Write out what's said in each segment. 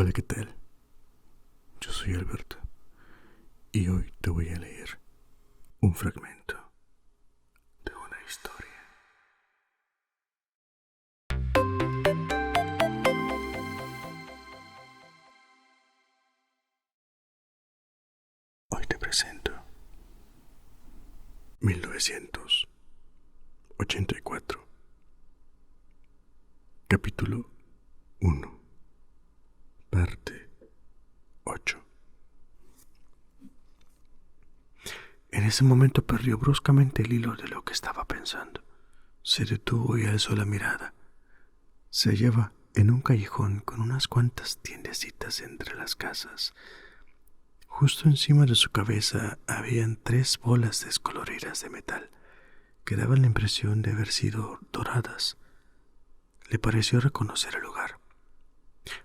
Hola, ¿qué tal? Yo soy Alberto y hoy te voy a leer un fragmento de una historia. Hoy te presento 1984, capítulo 1, parte 8. En ese momento perdió bruscamente el hilo de lo que estaba pensando. Se detuvo y alzó la mirada. Se hallaba en un callejón con unas cuantas tiendecitas entre las casas. Justo encima de su cabeza habían 3 bolas descoloridas de metal que daban la impresión de haber sido doradas. Le pareció reconocer el lugar,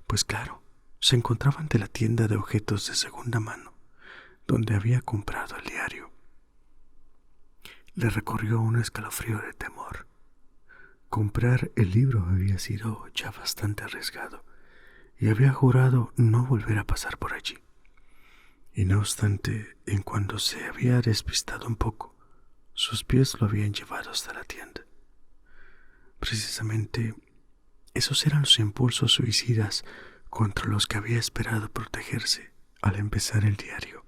pues claro, se encontraba ante la tienda de objetos de segunda mano, donde había comprado el diario. Le recorrió un escalofrío de temor. Comprar el libro había sido ya bastante arriesgado, y había jurado no volver a pasar por allí. Y no obstante, en cuanto se había despistado un poco, sus pies lo habían llevado hasta la tienda. Precisamente, esos eran los impulsos suicidas contra los que había esperado protegerse al empezar el diario.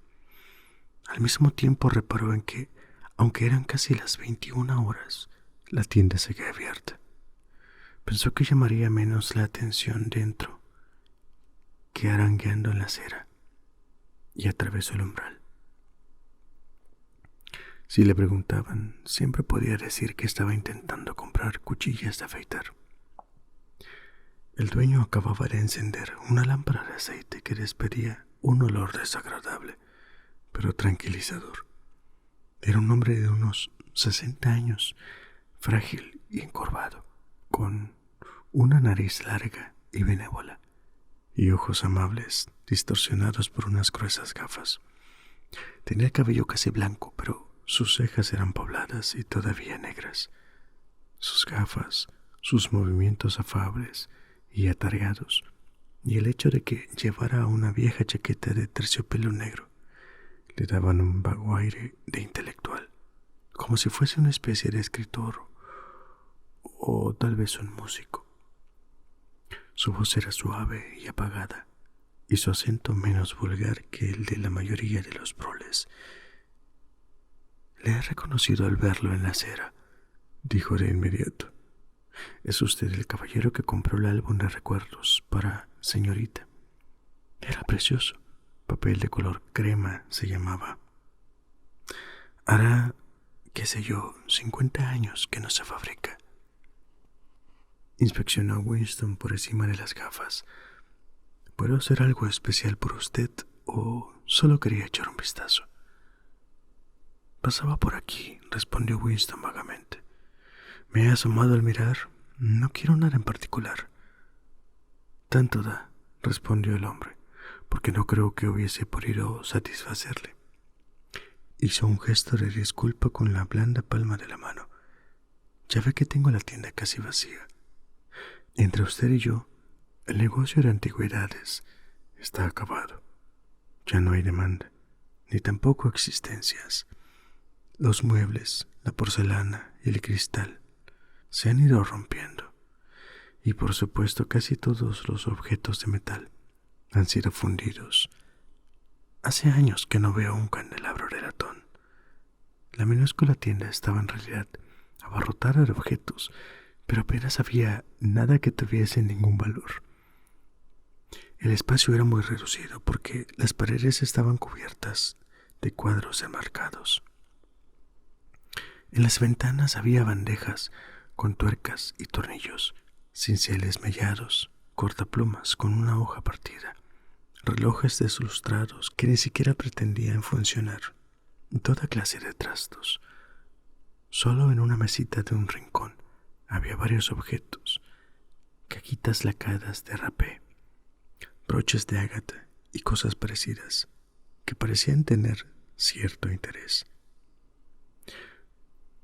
Al mismo tiempo reparó en que, aunque eran casi las 21 horas, la tienda seguía abierta. Pensó que llamaría menos la atención dentro que arangueando en la acera, y atravesó el umbral. Si le preguntaban, siempre podía decir que estaba intentando comprar cuchillas de afeitar. El dueño acababa de encender una lámpara de aceite que despedía un olor desagradable, pero tranquilizador. Era un hombre de unos 60 años, frágil y encorvado, con una nariz larga y benévola, y ojos amables distorsionados por unas gruesas gafas. Tenía el cabello casi blanco, pero sus cejas eran pobladas y todavía negras. Sus gafas, sus movimientos afables y atareados, y el hecho de que llevara una vieja chaqueta de terciopelo negro, le daban un vago aire de intelectual, como si fuese una especie de escritor o tal vez un músico. Su voz era suave y apagada, y su acento menos vulgar que el de la mayoría de los proles. «Le he reconocido al verlo en la acera», dijo de inmediato. «Es usted el caballero que compró el álbum de recuerdos para señorita. Era precioso, papel de color crema se llamaba. Hará, qué sé yo, 50 años que no se fabrica». Inspeccionó a Winston por encima de las gafas. «¿Puedo hacer algo especial por usted o solo quería echar un vistazo?» «Pasaba por aquí», respondió Winston vagamente. «Me he asomado al mirar. No quiero nada en particular». «Tanto da», respondió el hombre, «porque no creo que hubiese podido satisfacerle». Hizo un gesto de disculpa con la blanda palma de la mano. «Ya ve que tengo la tienda casi vacía. Entre usted y yo, el negocio de antigüedades está acabado. Ya no hay demanda, ni tampoco existencias. Los muebles, la porcelana y el cristal se han ido rompiendo, y por supuesto casi todos los objetos de metal han sido fundidos. Hace años que no veo un candelabro de latón». La minúscula tienda estaba en realidad abarrotada de objetos, pero apenas había nada que tuviese ningún valor. El espacio era muy reducido porque las paredes estaban cubiertas de cuadros enmarcados. En las ventanas había bandejas con tuercas y tornillos, cinceles mellados, cortaplumas con una hoja partida, relojes deslustrados que ni siquiera pretendían funcionar, y toda clase de trastos. Solo en una mesita de un rincón había varios objetos: cajitas lacadas de rapé, broches de ágata y cosas parecidas que parecían tener cierto interés.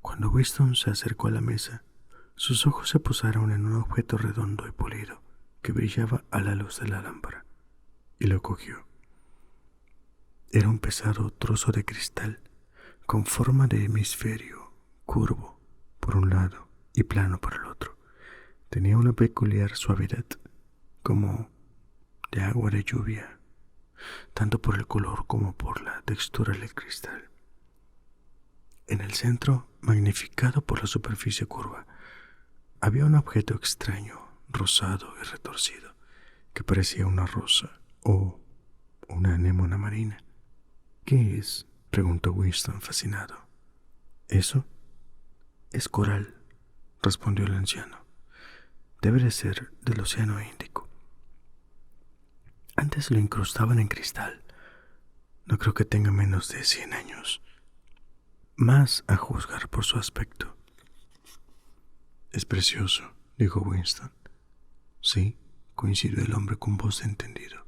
Cuando Winston se acercó a la mesa, sus ojos se posaron en un objeto redondo y pulido que brillaba a la luz de la lámpara. y lo cogió. Era un pesado trozo de cristal con forma de hemisferio, curvo por un lado y plano por el otro. Tenía una peculiar suavidad, como de agua de lluvia, tanto por el color como por la textura del cristal. En el centro, magnificado por la superficie curva, había un objeto extraño, rosado y retorcido, que parecía una rosa o una anémona marina. ¿Qué es?, preguntó Winston fascinado. ¿Eso? Es coral, respondió el anciano. Debe de ser del Océano Índico. Antes lo incrustaban en cristal. No creo que tenga menos de 100 años. Más a juzgar por su aspecto. Es precioso, dijo Winston. Sí, coincidió el hombre con voz de entendido,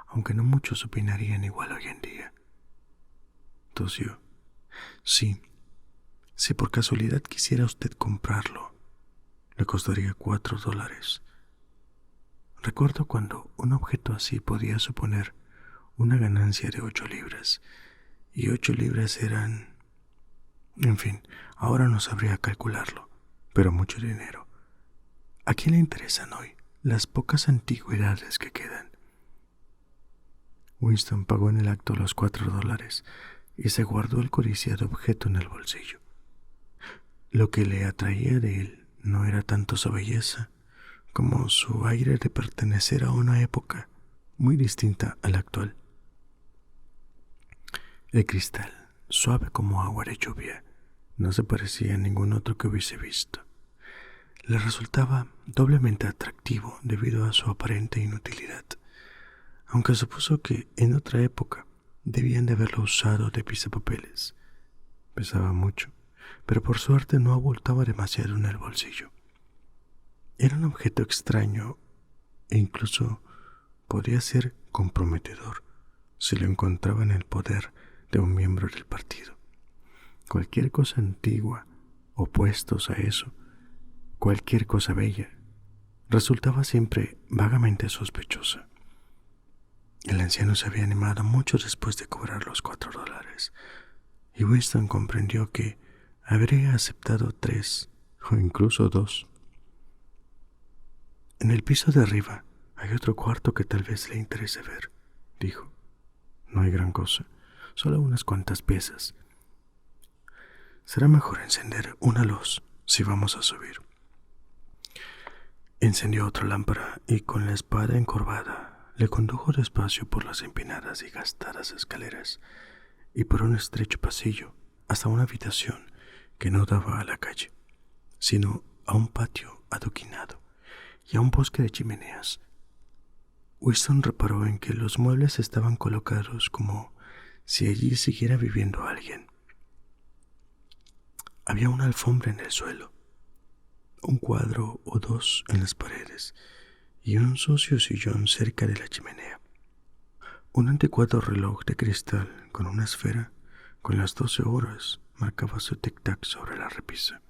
aunque no muchos opinarían igual hoy en día. Tosió. Sí, si por casualidad quisiera usted comprarlo, le costaría $4. Recuerdo cuando un objeto así podía suponer una ganancia de 8 libras, y 8 libras eran... En fin, ahora no sabría calcularlo, pero mucho dinero. ¿A quién le interesan hoy las pocas antigüedades que quedan? Winston pagó en el acto los $4 y se guardó el codiciado objeto en el bolsillo. Lo que le atraía de él no era tanto su belleza como su aire de pertenecer a una época muy distinta a la actual. El cristal, suave como agua de lluvia, no se parecía a ningún otro que hubiese visto. Le resultaba doblemente atractivo debido a su aparente inutilidad, aunque supuso que en otra época debían de haberlo usado de pisapapeles. Pesaba mucho, pero por suerte no abultaba demasiado en el bolsillo. Era un objeto extraño e incluso podía ser comprometedor si lo encontraba en el poder de un miembro del partido. Cualquier cosa antigua, opuestos a eso, cualquier cosa bella, resultaba siempre vagamente sospechosa. El anciano se había animado mucho después de cobrar los $4, y Winston comprendió que habría aceptado 3 o incluso 2. En el piso de arriba hay otro cuarto que tal vez le interese ver, dijo. No hay gran cosa, solo unas cuantas piezas. Será mejor encender una luz si vamos a subir. Encendió otra lámpara y con la espada encorvada le condujo despacio por las empinadas y gastadas escaleras y por un estrecho pasillo hasta una habitación que no daba a la calle, sino a un patio adoquinado y a un bosque de chimeneas. Winston reparó en que los muebles estaban colocados como si allí siguiera viviendo alguien. Había una alfombra en el suelo, un cuadro o 2 en las paredes y un sucio sillón cerca de la chimenea. Un anticuado reloj de cristal con una esfera con las 12 horas marcaba su tic-tac sobre la repisa.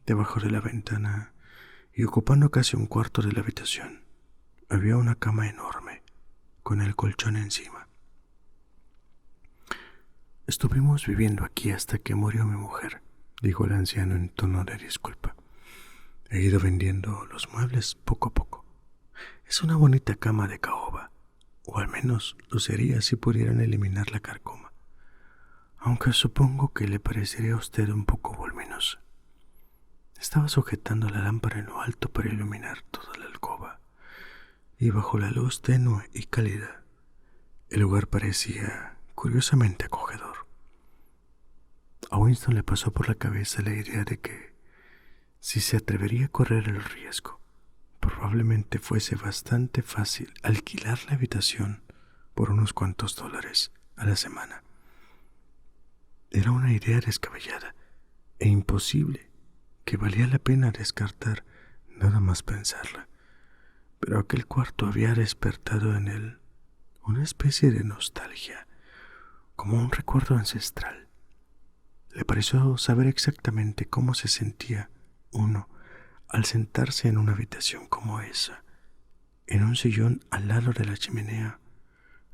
Debajo de la ventana y ocupando casi un cuarto de la habitación había una cama enorme con el colchón encima. Estuvimos viviendo aquí hasta que murió mi mujer, dijo el anciano en tono de disculpa. He ido vendiendo los muebles poco a poco. Es una bonita cama de caoba, o al menos lo sería si pudieran eliminar la carcoma, aunque supongo que le parecería a usted un poco voluminosa. Estaba sujetando la lámpara en lo alto para iluminar toda la alcoba, y bajo la luz tenue y cálida, el lugar parecía curiosamente acogedor. A Winston le pasó por la cabeza la idea de que, si se atrevería a correr el riesgo, probablemente fuese bastante fácil alquilar la habitación por unos cuantos $, a la semana. Era una idea descabellada e imposible que valía la pena descartar nada más pensarla, pero aquel cuarto había despertado en él una especie de nostalgia, como un recuerdo ancestral. Le pareció saber exactamente cómo se sentía uno al sentarse en una habitación como esa, en un sillón al lado de la chimenea,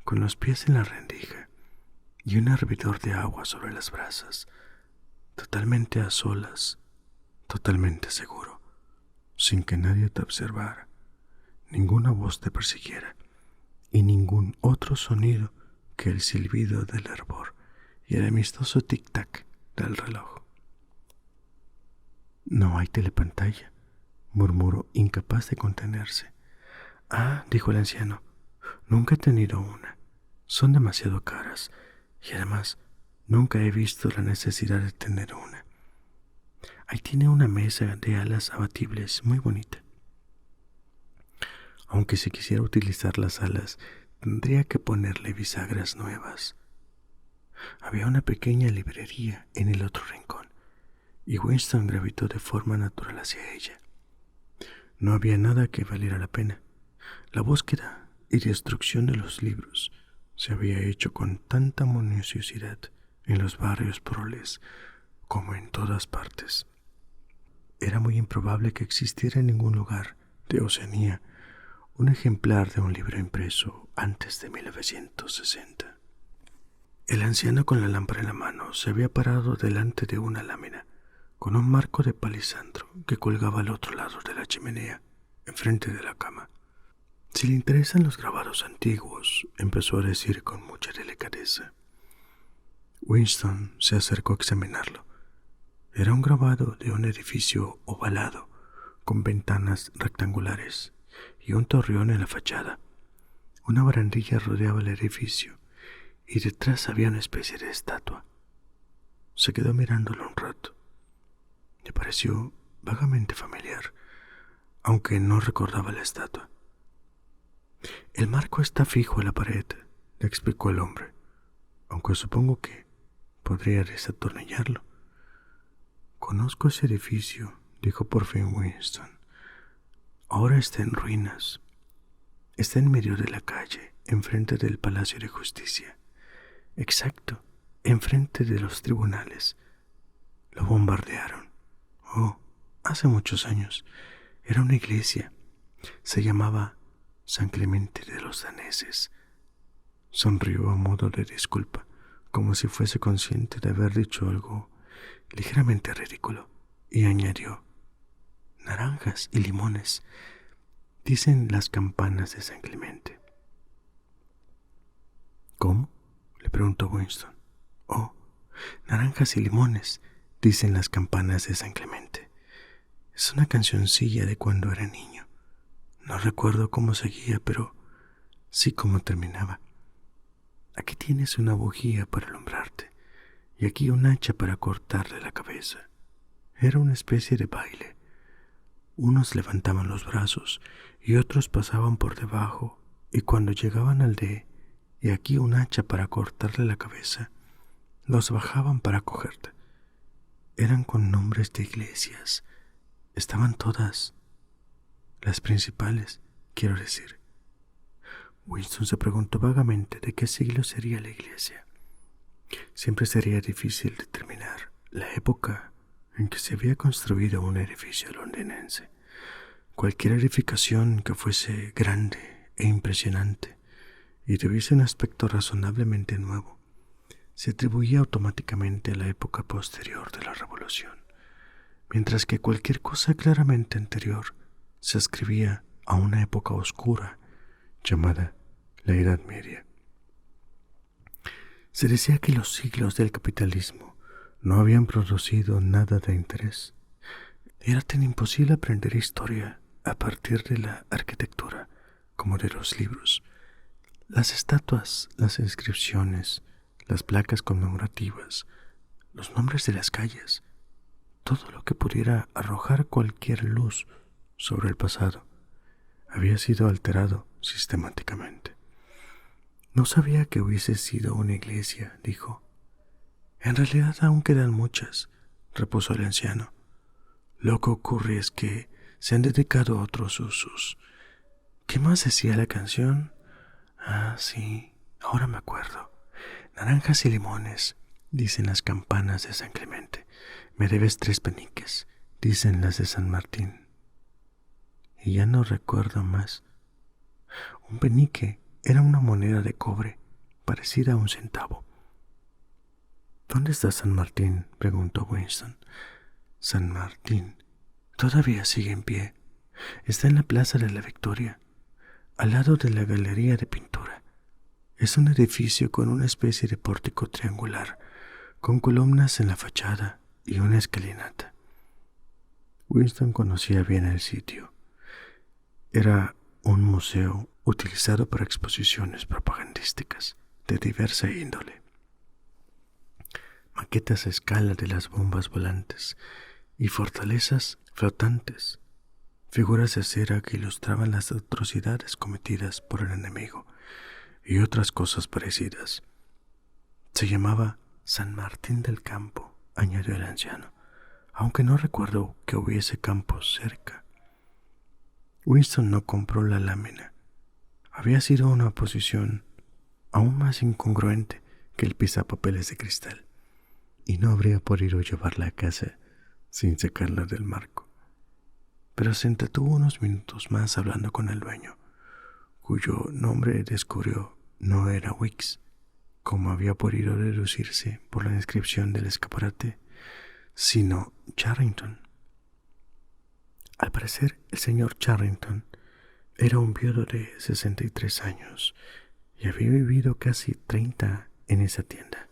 con los pies en la rendija y un hervidor de agua sobre las brasas, totalmente a solas, totalmente seguro, sin que nadie te observara, ninguna voz te persiguiera y ningún otro sonido que el silbido del hervor y el amistoso tic-tac del reloj. No hay telepantalla, murmuró, incapaz de contenerse. Ah, dijo el anciano, nunca he tenido una. Son demasiado caras y además nunca he visto la necesidad de tener una. Ahí tiene una mesa de alas abatibles muy bonita. Aunque si quisiera utilizar las alas, tendría que ponerle bisagras nuevas. Había una pequeña librería en el otro rincón, y Winston gravitó de forma natural hacia ella. No había nada que valiera la pena. La búsqueda y destrucción de los libros se había hecho con tanta minuciosidad en los barrios proles como en todas partes. Era muy improbable que existiera en ningún lugar de Oceanía un ejemplar de un libro impreso antes de 1960. El anciano con la lámpara en la mano se había parado delante de una lámina con un marco de palisandro que colgaba al otro lado de la chimenea, enfrente de la cama. Si le interesan los grabados antiguos, empezó a decir con mucha delicadeza. Winston se acercó a examinarlo. Era un grabado de un edificio ovalado, con ventanas rectangulares y un torreón en la fachada. Una barandilla rodeaba el edificio y detrás había una especie de estatua. Se quedó mirándolo un rato. Le pareció vagamente familiar, aunque no recordaba la estatua. El marco está fijo en la pared, le explicó el hombre, aunque supongo que podría desatornillarlo. Conozco ese edificio, dijo por fin Winston. Ahora está en ruinas. Está en medio de la calle, enfrente del Palacio de Justicia. Exacto, enfrente de los tribunales. Lo bombardearon. Oh, hace muchos años. Era una iglesia. Se llamaba San Clemente de los Daneses. Sonrió a modo de disculpa, como si fuese consciente de haber dicho algo ligeramente ridículo, y añadió: naranjas y limones, dicen las campanas de San Clemente. ¿Cómo?, le preguntó Winston. Oh, naranjas y limones, dicen las campanas de San Clemente. Es una cancioncilla de cuando era niño. No recuerdo cómo seguía, pero sí cómo terminaba. Aquí tienes una bujía para alumbrarte y aquí un hacha para cortarle la cabeza. Era una especie de baile. Unos levantaban los brazos y otros pasaban por debajo, y cuando llegaban al de "y aquí un hacha para cortarle la cabeza", los bajaban para cogerte. Eran con nombres de iglesias. Estaban todas, las principales, quiero decir. Winston se preguntó vagamente de qué siglo sería la iglesia. Siempre sería difícil determinar la época en que se había construido un edificio londinense. Cualquier edificación que fuese grande e impresionante y tuviese un aspecto razonablemente nuevo se atribuía automáticamente a la época posterior de la Revolución, mientras que cualquier cosa claramente anterior se ascribía a una época oscura llamada la Edad Media. Se decía que los siglos del capitalismo no habían producido nada de interés. Era tan imposible aprender historia a partir de la arquitectura como de los libros. Las estatuas, las inscripciones, las placas conmemorativas, los nombres de las calles, todo lo que pudiera arrojar cualquier luz sobre el pasado, había sido alterado sistemáticamente. No sabía que hubiese sido una iglesia, dijo. En realidad aún quedan muchas, repuso el anciano. Lo que ocurre es que se han dedicado a otros usos. ¿Qué más decía la canción? Ah, sí, ahora me acuerdo. Naranjas y limones, dicen las campanas de San Clemente. Me debes 3 peniques, dicen las de San Martín. Y ya no recuerdo más. Un penique era una moneda de cobre parecida a un centavo. ¿Dónde está San Martín?, preguntó Winston. San Martín todavía sigue en pie. Está en la Plaza de la Victoria, al lado de la Galería de Pintura. Es un edificio con una especie de pórtico triangular, con columnas en la fachada y una escalinata. Winston conocía bien el sitio. Era un museo utilizado para exposiciones propagandísticas de diversa índole. Maquetas a escala de las bombas volantes y fortalezas flotantes, figuras de cera que ilustraban las atrocidades cometidas por el enemigo y otras cosas parecidas. Se llamaba San Martín del Campo, añadió el anciano, aunque no recuerdo que hubiese campos cerca. Winston no compró la lámina. Había sido una posición aún más incongruente que el pisapapeles de cristal, y no habría podido llevarla a casa sin sacarla del marco. Pero se entretuvo unos minutos más hablando con el dueño, cuyo nombre descubrió no era Weeks, como había podido deducirse por la inscripción del escaparate, sino Charrington. Al parecer, el señor Charrington era un viudo de 63 años y había vivido casi 30 en esa tienda.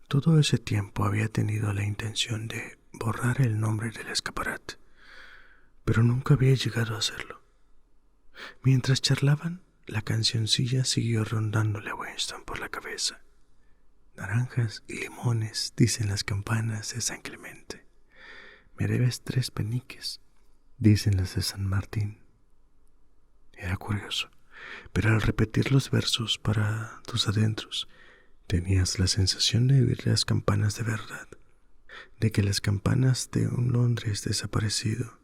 Todo ese tiempo había tenido la intención de borrar el nombre del escaparate, pero nunca había llegado a hacerlo. Mientras charlaban, la cancioncilla siguió rondándole a Winston por la cabeza. Naranjas y limones, dicen las campanas de San Clemente. Me debes 3 peniques, dicen las de San Martín. Era curioso, pero al repetir los versos para tus adentros, tenías la sensación de oír las campanas de verdad, de que las campanas de un Londres desaparecido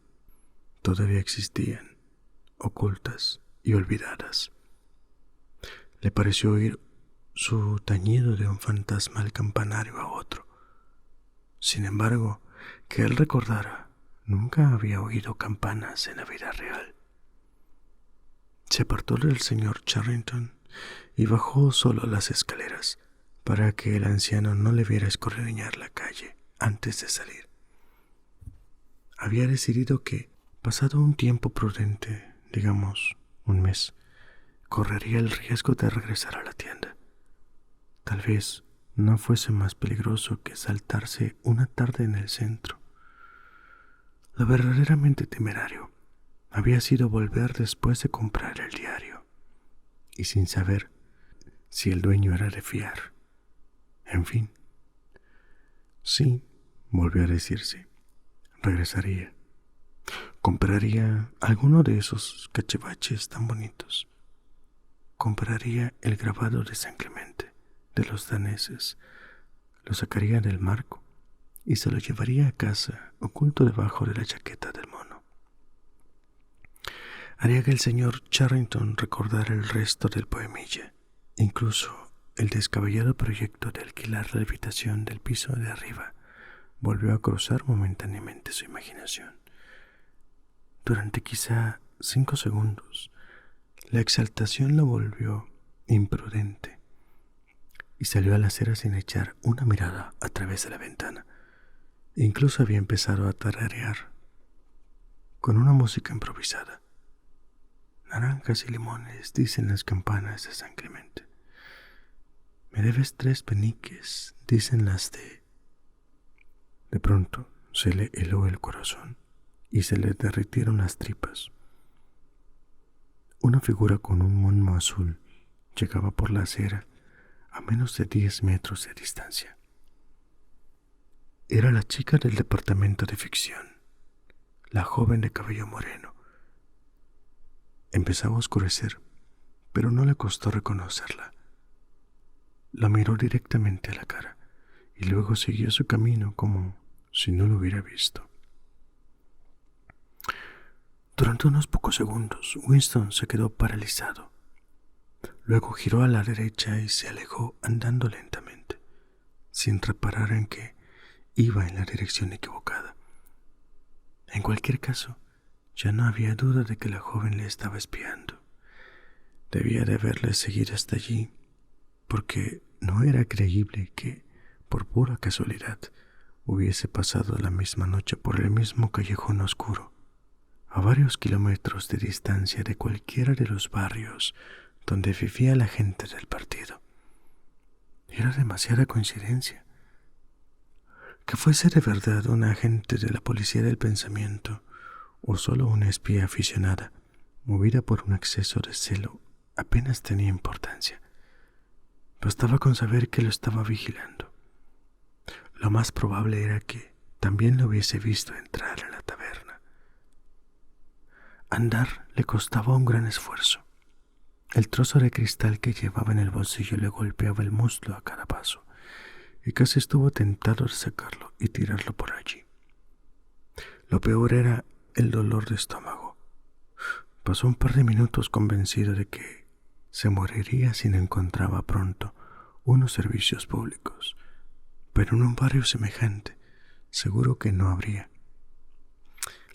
todavía existían, ocultas y olvidadas. Le pareció oír su tañido de un fantasmal campanario a otro. Sin embargo, que él recordara, nunca había oído campanas en la vida real. Se apartó del señor Charrington y bajó solo las escaleras para que el anciano no le viera escudriñar la calle antes de salir. Había decidido que, pasado un tiempo prudente, digamos un mes, correría el riesgo de regresar a la tienda. Tal vez no fuese más peligroso que saltarse una tarde en el centro. Lo verdaderamente temerario había sido volver después de comprar el diario, y sin saber si el dueño era de fiar. En fin, sí, volvió a decirse, regresaría. Compraría alguno de esos cachivaches tan bonitos. Compraría el grabado de San Clemente, de los daneses, lo sacaría del marco y se lo llevaría a casa oculto debajo de la chaqueta del mono. Haría que el señor Charrington recordara el resto del poemilla, incluso el descabellado proyecto de alquilar la habitación del piso de arriba volvió a cruzar momentáneamente su imaginación. Durante quizá 5 segundos, la exaltación lo volvió imprudente y salió a la acera sin echar una mirada a través de la ventana. Incluso había empezado a tararear con una música improvisada. Naranjas y limones, dicen las campanas de San Clemente. Me debes 3 peniques, dicen las de... De pronto se le heló el corazón y se le derritieron las tripas. Una figura con un moño azul llegaba por la acera a menos de 10 metros de distancia. Era la chica del departamento de ficción, la joven de cabello moreno. Empezaba a oscurecer, pero no le costó reconocerla. La miró directamente a la cara y luego siguió su camino como si no lo hubiera visto. Durante unos pocos segundos, Winston se quedó paralizado. Luego giró a la derecha y se alejó andando lentamente, sin reparar en que iba en la dirección equivocada. En cualquier caso, ya no había duda de que la joven le estaba espiando. Debía de haberle seguido hasta allí, porque no era creíble que, por pura casualidad, hubiese pasado la misma noche por el mismo callejón oscuro, a varios kilómetros de distancia de cualquiera de los barrios donde vivía la gente del partido. Era demasiada coincidencia. Que fuese de verdad un agente de la policía del pensamiento o solo una espía aficionada, movida por un exceso de celo, apenas tenía importancia. Bastaba con saber que lo estaba vigilando. Lo más probable era que también lo hubiese visto entrar en la taberna. Andar le costaba un gran esfuerzo. El trozo de cristal que llevaba en el bolsillo le golpeaba el muslo a cada paso, y casi estuvo tentado de sacarlo y tirarlo por allí. Lo peor era el dolor de estómago. Pasó un par de minutos convencido de que se moriría si no encontraba pronto unos servicios públicos, pero en un barrio semejante seguro que no habría.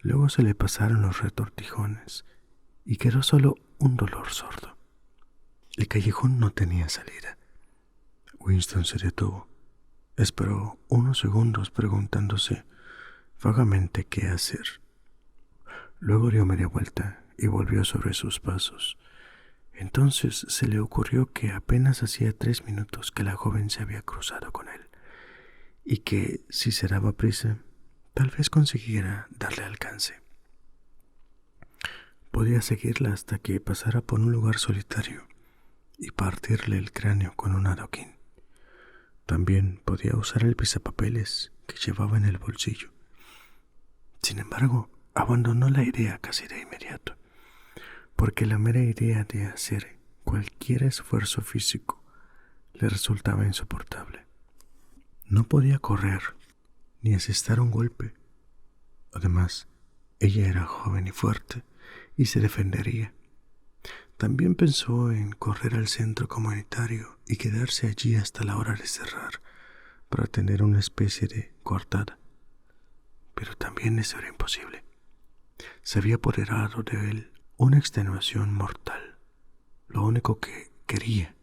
Luego se le pasaron los retortijones y quedó solo un dolor sordo. El callejón no tenía salida. Winston se detuvo. Esperó unos segundos preguntándose vagamente qué hacer. Luego dio media vuelta y volvió sobre sus pasos. Entonces se le ocurrió que apenas hacía 3 minutos que la joven se había cruzado con él y que, si se daba prisa, tal vez consiguiera darle alcance. Podía seguirla hasta que pasara por un lugar solitario y partirle el cráneo con un adoquín. También podía usar el pisapapeles que llevaba en el bolsillo. Sin embargo, abandonó la idea casi de inmediato, porque la mera idea de hacer cualquier esfuerzo físico le resultaba insoportable. No podía correr ni asestar un golpe. Además, ella era joven y fuerte y se defendería. También pensó en correr al centro comunitario y quedarse allí hasta la hora de cerrar para tener una especie de coartada. Pero también eso era imposible. Se había apoderado de él una extenuación mortal. Lo único que quería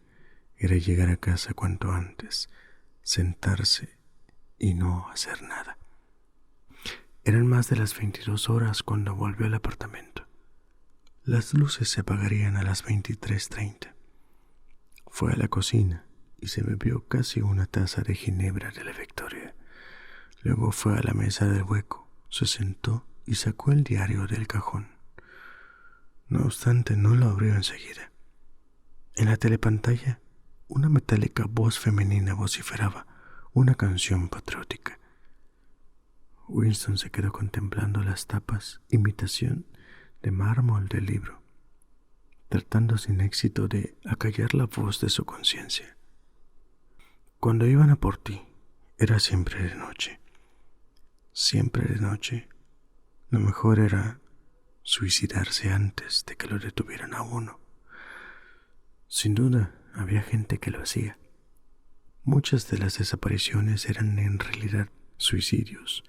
era llegar a casa cuanto antes, sentarse y no hacer nada. Eran más de las 22 horas cuando volvió al apartamento. Las luces se apagarían a las 23:30. Fue a la cocina y se bebió casi una taza de ginebra de la Victoria. Luego fue a la mesa del hueco, se sentó y sacó el diario del cajón. No obstante, no lo abrió enseguida. En la telepantalla, una metálica voz femenina vociferaba una canción patriótica. Winston se quedó contemplando las tapas, imitación de mármol del libro, tratando sin éxito de acallar la voz de su conciencia. Cuando iban a por ti, era siempre de noche. Siempre de noche. Lo mejor era suicidarse antes de que lo detuvieran a uno. Sin duda, había gente que lo hacía. Muchas de las desapariciones eran en realidad suicidios,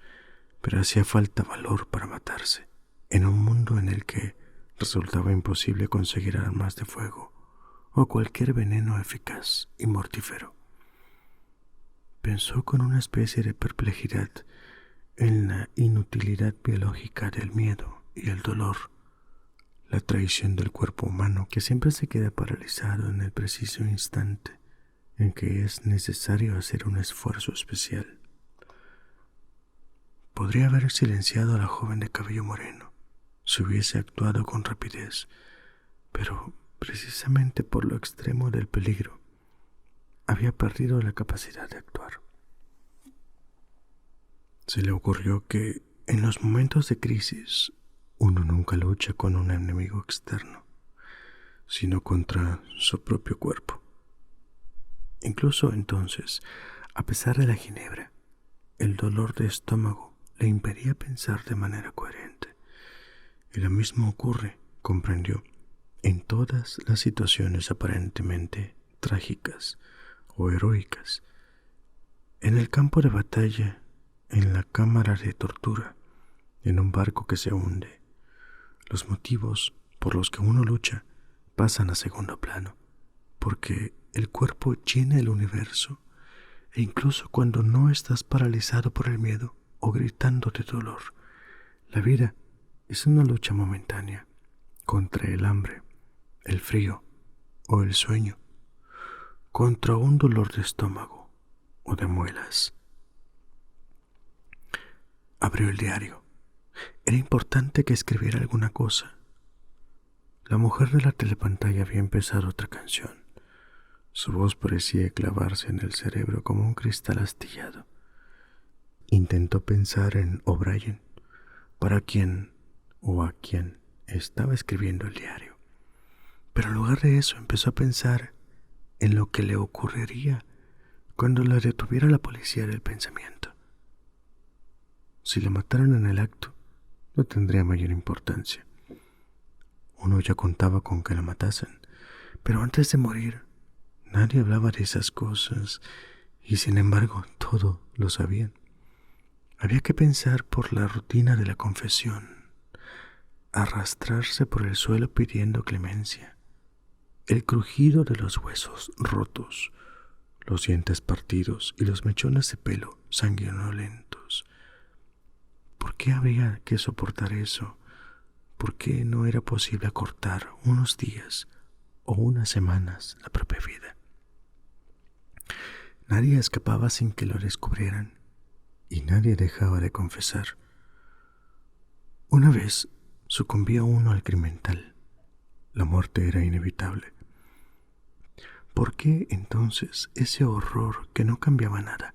pero hacía falta valor para matarse, en un mundo en el que resultaba imposible conseguir armas de fuego o cualquier veneno eficaz y mortífero. Pensó con una especie de perplejidad en la inutilidad biológica del miedo y el dolor, la traición del cuerpo humano que siempre se queda paralizado en el preciso instante en que es necesario hacer un esfuerzo especial. Podría haber silenciado a la joven de cabello moreno si hubiese actuado con rapidez, pero precisamente por lo extremo del peligro había perdido la capacidad de actuar. Se le ocurrió que en los momentos de crisis uno nunca lucha con un enemigo externo, sino contra su propio cuerpo. Incluso entonces, a pesar de la ginebra, el dolor de estómago le impedía pensar de manera coherente. Y lo mismo ocurre, comprendió, en todas las situaciones aparentemente trágicas o heroicas. En el campo de batalla, en la cámara de tortura, en un barco que se hunde. Los motivos por los que uno lucha pasan a segundo plano, porque el cuerpo llena el universo, e incluso cuando no estás paralizado por el miedo o gritando de dolor, la vida es una lucha momentánea contra el hambre, el frío o el sueño, contra un dolor de estómago o de muelas. Abrió el diario. Era importante que escribiera alguna cosa. La mujer de la telepantalla había empezado otra canción. Su voz parecía clavarse en el cerebro como un cristal astillado. Intentó pensar en O'Brien, para quien o a quien estaba escribiendo el diario. Pero en lugar de eso empezó a pensar en lo que le ocurriría cuando la detuviera la policía del pensamiento. Si la mataran en el acto, no tendría mayor importancia. Uno ya contaba con que la matasen, pero antes de morir, nadie hablaba de esas cosas y sin embargo todo lo sabían. Había que pensar por la rutina de la confesión, arrastrarse por el suelo pidiendo clemencia, el crujido de los huesos rotos, los dientes partidos y los mechones de pelo sanguinolentos. ¿Por qué habría que soportar eso? ¿Por qué no era posible acortar unos días o unas semanas la propia vida? Nadie escapaba sin que lo descubrieran y nadie dejaba de confesar. Una vez sucumbía uno al crimen mental. La muerte era inevitable. ¿Por qué entonces ese horror que no cambiaba nada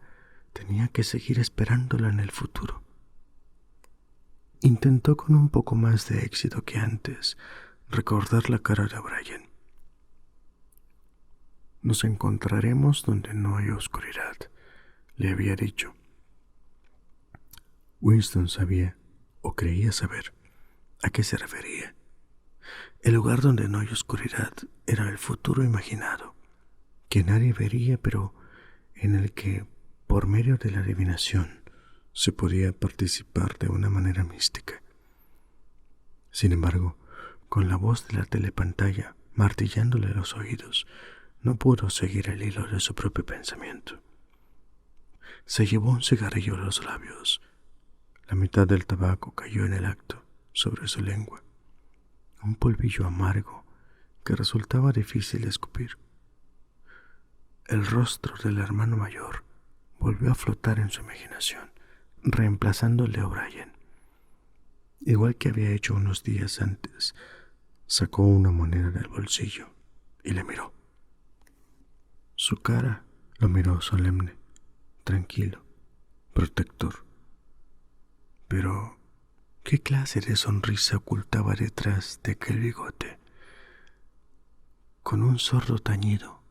tenía que seguir esperándola en el futuro? Intentó con un poco más de éxito que antes recordar la cara de O'Brien. Nos encontraremos donde no hay oscuridad, le había dicho. Winston sabía, o creía saber, a qué se refería. El lugar donde no hay oscuridad era el futuro imaginado, que nadie vería, pero en el que, por medio de la adivinación, se podía participar de una manera mística. Sin embargo, con la voz de la telepantalla martillándole los oídos, no pudo seguir el hilo de su propio pensamiento. Se llevó un cigarrillo a los labios. La mitad del tabaco cayó en el acto sobre su lengua, un polvillo amargo que resultaba difícil de escupir. El rostro del hermano mayor volvió a flotar en su imaginación, reemplazándole a O'Brien. Igual que había hecho unos días antes, sacó una moneda del bolsillo y le miró. Su cara lo miró solemne, tranquilo, protector. Pero, ¿qué clase de sonrisa ocultaba detrás de aquel bigote? Con un sordo tañido,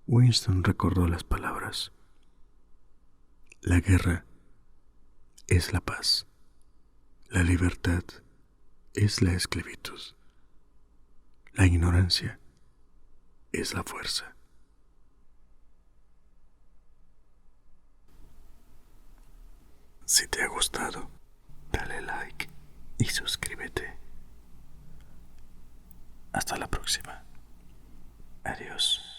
Winston recordó las palabras. La guerra es la paz. La libertad es la esclavitud. La ignorancia es la fuerza. Si te ha gustado, dale like y suscríbete. Hasta la próxima. Adiós.